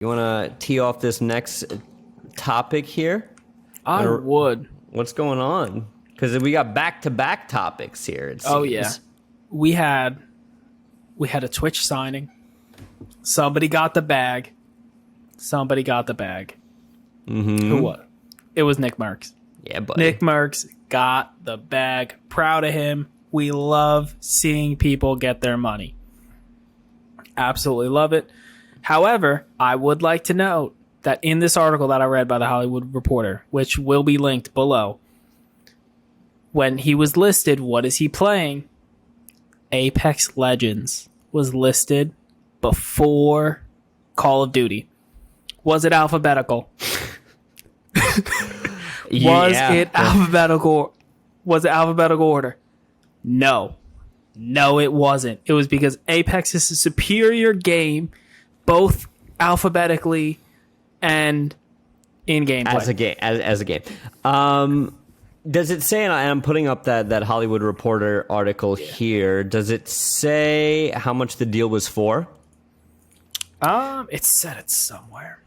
You want to tee off this next topic here? I would. What's going on? Because we got back-to-back topics here, it seems. Oh, yeah. We had a Twitch signing. Somebody got the bag. Mm-hmm. Who what? It was Nickmercs. Yeah, buddy. Nickmercs got the bag. Proud of him. We love seeing people get their money. Absolutely love it. However, I would like to note that in this article that I read by the Hollywood Reporter, which will be linked below, when he was listed, what is he playing? Apex Legends was listed before Call of Duty. Was it alphabetical? Was it alphabetical order? No, it wasn't. It was because Apex is a superior game, both alphabetically and in gameplay. As a game. Does it say, and I'm putting up that Hollywood Reporter article here, does it say how much the deal was for? It said it somewhere.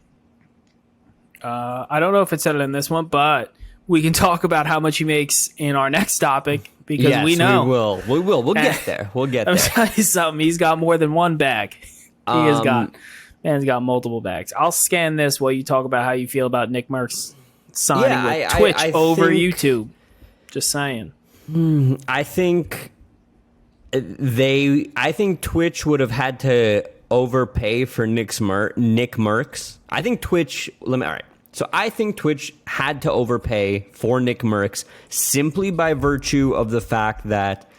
I don't know if it said it in this one, but we can talk about how much he makes in our next topic because yes, we know. We will. We'll get there. I'm telling you something. He's got more than one bag. Man's got multiple bags. I'll scan this while you talk about how you feel about Nickmercs signing with Twitch over YouTube. Just saying. I think Twitch would have had to overpay for Nickmercs. I think Twitch. So I think Twitch had to overpay for Nickmercs simply by virtue of the fact that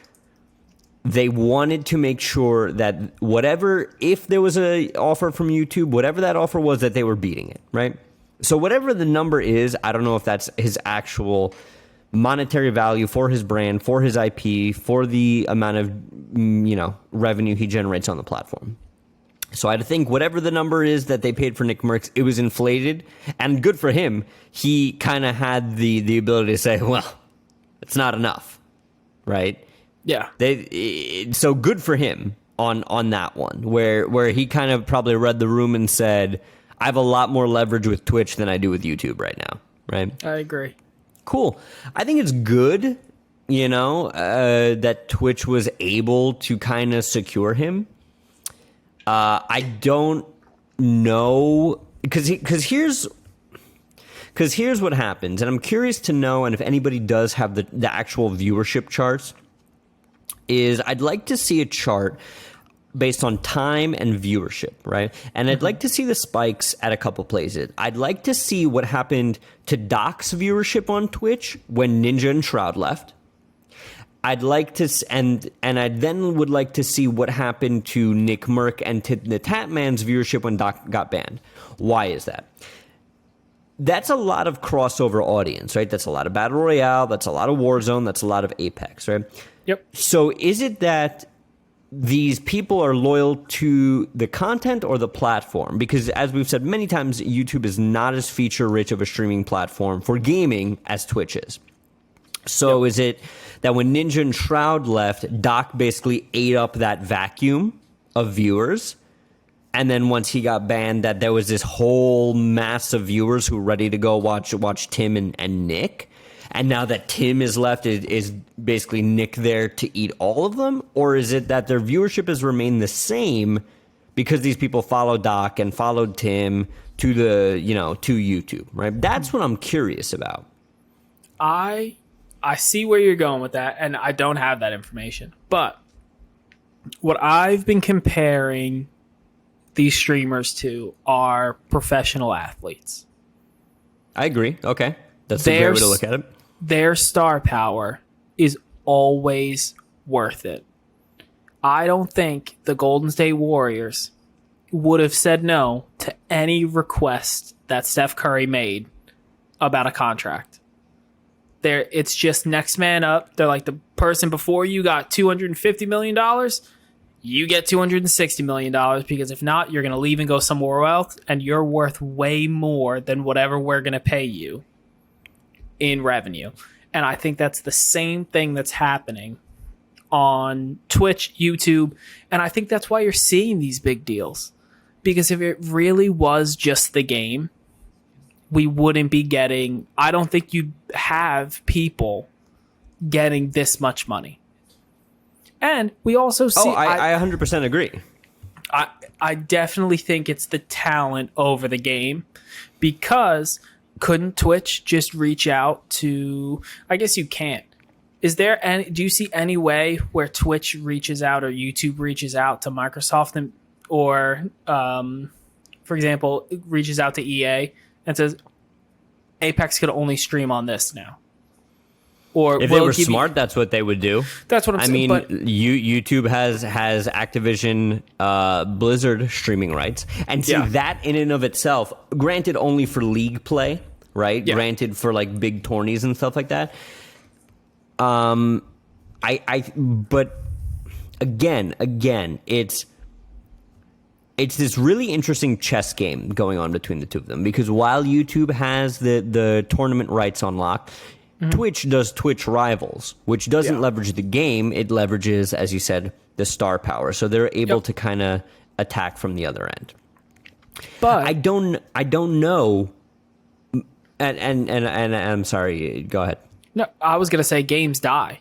they wanted to make sure that if there was an offer from YouTube, whatever that offer was, that they were beating it, right? So whatever the number is, I don't know if that's his actual monetary value for his brand, for his IP, for the amount of revenue he generates on the platform. So I think whatever the number is that they paid for Nickmercs, it was inflated, and good for him. He kind of had the ability to say, well, it's not enough, right? Yeah. So good for him on that one, where he kind of probably read the room and said, I have a lot more leverage with Twitch than I do with YouTube right now, right? I agree. Cool. I think it's good, that Twitch was able to kind of secure him. I don't know, because here's what happens, and I'm curious to know, and if anybody does have the actual viewership charts, is I'd like to see a chart based on time and viewership, right? And I'd like to see the spikes at a couple places. I'd like to see what happened to Doc's viewership on Twitch when Ninja and Shroud left. I'd like to, and I then would like to see what happened to Nickmerc and to the Tatman's viewership when Doc got banned. Why is that? That's a lot of crossover audience, right? That's a lot of Battle Royale. That's a lot of Warzone. That's a lot of Apex, right? Yep. So is it that these people are loyal to the content or the platform? Because as we've said many times, YouTube is not as feature-rich of a streaming platform for gaming as Twitch is. So Is it that when Ninja and Shroud left, Doc basically ate up that vacuum of viewers, and then once he got banned, that there was this whole mass of viewers who were ready to go watch Tim and Nick, and now that Tim is left, is basically Nick there to eat all of them? Or is it that their viewership has remained the same because these people followed Doc and followed Tim to to YouTube, right? That's what I'm curious about. I see where you're going with that, and I don't have that information. But what I've been comparing these streamers to are professional athletes. I agree. Okay. That's a great way to look at it. Their star power is always worth it. I don't think the Golden State Warriors would have said no to any request that Steph Curry made about a contract. It's just next man up. They're like, the person before you got $250 million, you get $260 million, because if not, you're going to leave and go somewhere else, and you're worth way more than whatever we're going to pay you in revenue. And I think that's the same thing that's happening on Twitch, YouTube, and I think that's why you're seeing these big deals. Because if it really was just the game, we wouldn't be getting... I don't think you'd have people getting this much money. And we also see... I 100% agree. I definitely think it's the talent over the game, because couldn't Twitch just reach out to... I guess you can't. Is there any... Do you see any way where Twitch reaches out or YouTube reaches out to Microsoft or, for example, reaches out to EA and says, Apex could only stream on this now? Or if they were smart, that's what they would do. That's what I'm saying. I mean, YouTube has Activision Blizzard streaming rights. And see, that in and of itself, granted only for league play, right? Yeah. Granted for like big tourneys and stuff like that. But again, it's this really interesting chess game going on between the two of them, because while YouTube has the tournament rights on lock, Twitch does Twitch Rivals, which doesn't leverage the game. It leverages, as you said, the star power. So they're able to kind of attack from the other end. But I don't know. And I'm sorry. Go ahead. No, I was gonna say games die.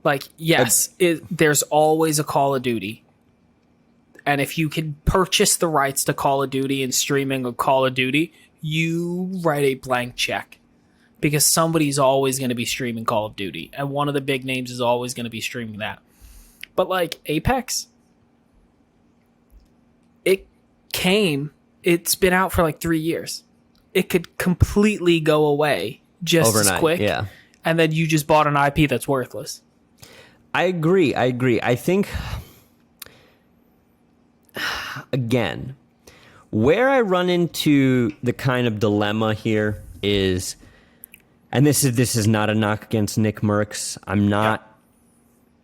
Like, yes, there's always a Call of Duty. And if you can purchase the rights to Call of Duty and streaming of Call of Duty, you write a blank check. Because somebody's always going to be streaming Call of Duty. And one of the big names is always going to be streaming that. But like Apex, it's been out for like 3 years. It could completely go away just overnight, as quick. Yeah. And then you just bought an IP that's worthless. I agree. I think, again, where I run into the kind of dilemma here is... And this is not a knock against Nickmercs. I'm not,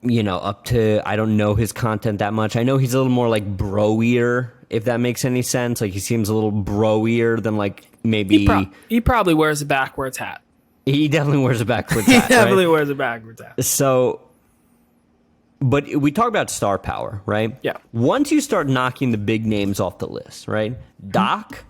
up to... I don't know his content that much. I know he's a little more like bro-ier, if that makes any sense. Like, he seems a little bro-ier than like maybe... He probably wears a backwards hat. He definitely wears a backwards hat. He definitely wears a backwards hat. So... But we talk about star power, right? Yeah. Once you start knocking the big names off the list, right? Doc,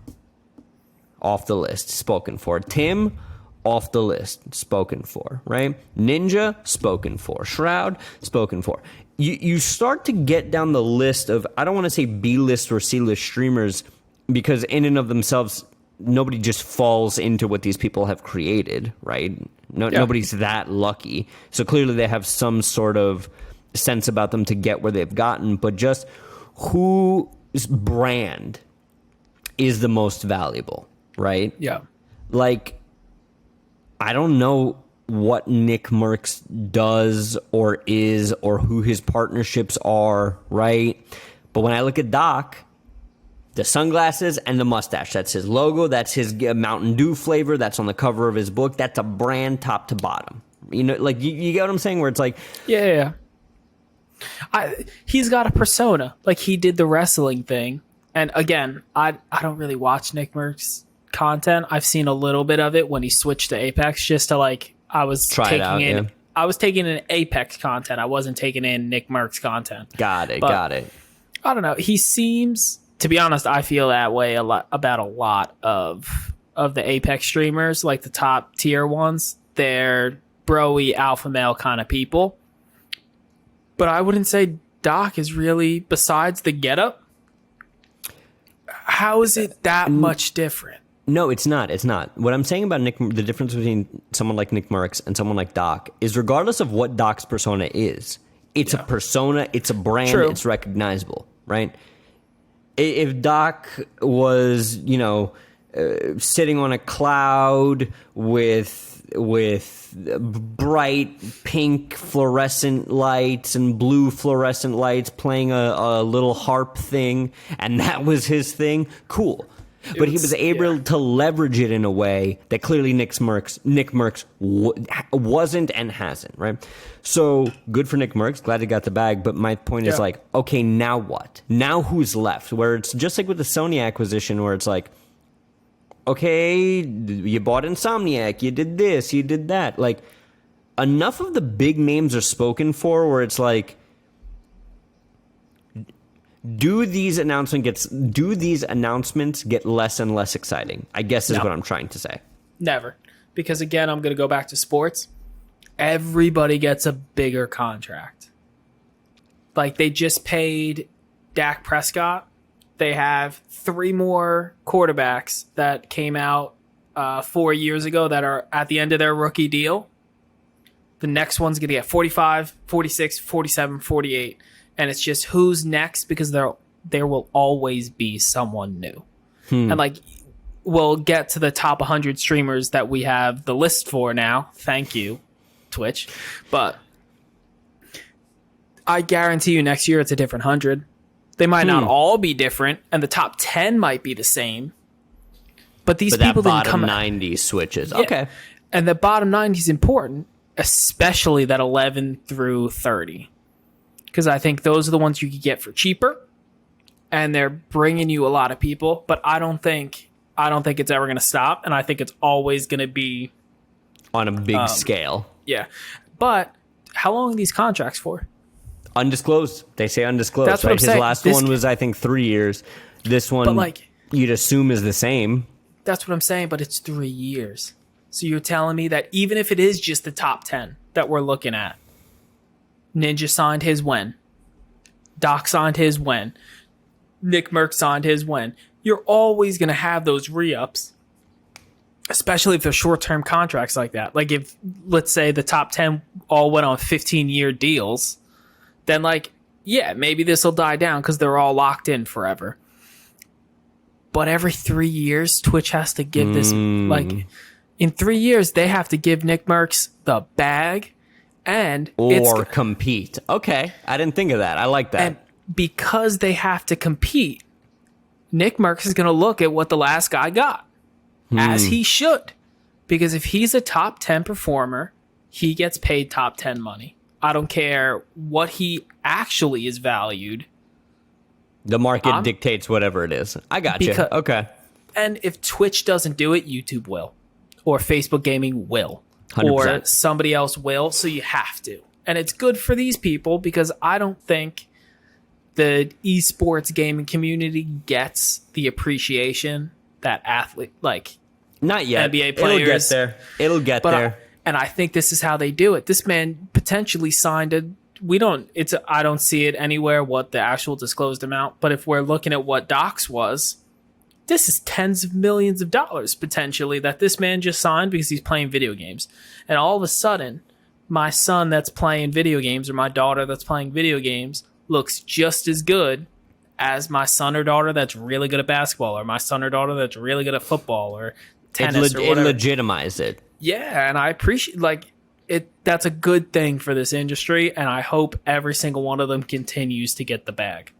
off the list, spoken for. Tim... off the list, spoken for, right? Ninja, spoken for. Shroud, spoken for. You start to get down the list of, I don't want to say B-list or C-list streamers, because in and of themselves, nobody just falls into what these people have created, right? Nobody's that lucky. So clearly they have some sort of sense about them to get where they've gotten, but just whose brand is the most valuable, right? Yeah. Like, I don't know what Nickmercs does or is or who his partnerships are, right? But when I look at Doc, the sunglasses and the mustache, that's his logo, that's his Mountain Dew flavor, that's on the cover of his book, that's a brand top to bottom. You know, like, you get what I'm saying? Where it's like... Yeah. He's got a persona. Like, he did the wrestling thing. And again, I don't really watch Nickmercs content. I've seen a little bit of it when he switched to Apex, just to like, I was taking in Apex content. I wasn't taking in Nickmercs content. Got it. I don't know. He seems, to be honest, I feel that way about a lot of the Apex streamers, like the top tier ones. They're bro-y alpha male kind of people. But I wouldn't say Doc is really, besides the getup, how is it that much different? No, it's not. It's not. What I'm saying about the difference between someone like Nickmercs and someone like Doc is, regardless of what Doc's persona is, it's a persona, it's a brand, it's recognizable, right? If Doc was, sitting on a cloud with bright pink fluorescent lights and blue fluorescent lights playing a little harp thing, and that was his thing, cool. But he was able to leverage it in a way that clearly Nickmercs wasn't and hasn't, right? So good for Nickmercs. Glad he got the bag. But my point is like, okay, now what? Now who's left? Where it's just like with the Sony acquisition, where it's like, okay, you bought Insomniac, you did this, you did that. Like, enough of the big names are spoken for where it's like, Do these announcements get less and less exciting? I guess is No. what I'm trying to say. Never. Because again, I'm going to go back to sports. Everybody gets a bigger contract. Like they just paid Dak Prescott. They have 3 more quarterbacks that came out 4 years ago that are at the end of their rookie deal. The next one's going to get 45, 46, 47, 48. And it's just who's next because there will always be someone new. And like we'll get to the top 100 streamers that we have the list for now. Thank you, Twitch. But I guarantee you next year it's a different 100. They might not all be different, and the top 10 might be the same. But these people that didn't come bottom 90 switches. Yeah. Okay. And the bottom 90 is important, especially that 11 through 30. Because I think those are the ones you could get for cheaper, and they're bringing you a lot of people. But I don't think it's ever going to stop, and I think it's always going to be On a big scale. yeah. But how long are these contracts for? Undisclosed. They say undisclosed. That's what right? I'm His saying. last This one was, I think, 3 years. This one, But like, you'd assume is the same. that's what I'm saying. But it's 3 years. So you're telling me that even if it is just the top 10 that we're looking at, Ninja signed his when, Doc signed his when, Nickmercs signed his when. You're always going to have those re-ups, especially if they're short-term contracts like that. Like if, let's say, the top 10 all went on 15-year deals, then like, yeah, maybe this will die down because they're all locked in forever. But every 3 years, Twitch has to give this, like, in 3 years, they have to give Nickmercs the bag and Or compete. Okay. I didn't think of that. I like that. and because they have to compete, Nickmercs is going to look at what the last guy got, as he should. Because if he's a top 10 performer, he gets paid top 10 money. I don't care what he actually is valued. The market dictates whatever it is. I got you. Okay. And if Twitch doesn't do it, YouTube will. Or Facebook Gaming will. 100%. Or somebody else will, so you have to. And it's good for these people because I don't think the esports gaming community gets the appreciation that athlete, like Not yet. NBA players. It'll get there. And I think this is how they do it. This man potentially signed I don't see it anywhere what the actual disclosed amount, but if we're looking at what Doc's was, this is tens of millions of dollars potentially that this man just signed because he's playing video games. And all of a sudden, my son that's playing video games or my daughter that's playing video games looks just as good as my son or daughter that's really good at basketball or my son or daughter that's really good at football or tennis or whatever. It legitimized it. Yeah, and I appreciate it. That's a good thing for this industry, and I hope every single one of them continues to get the bag.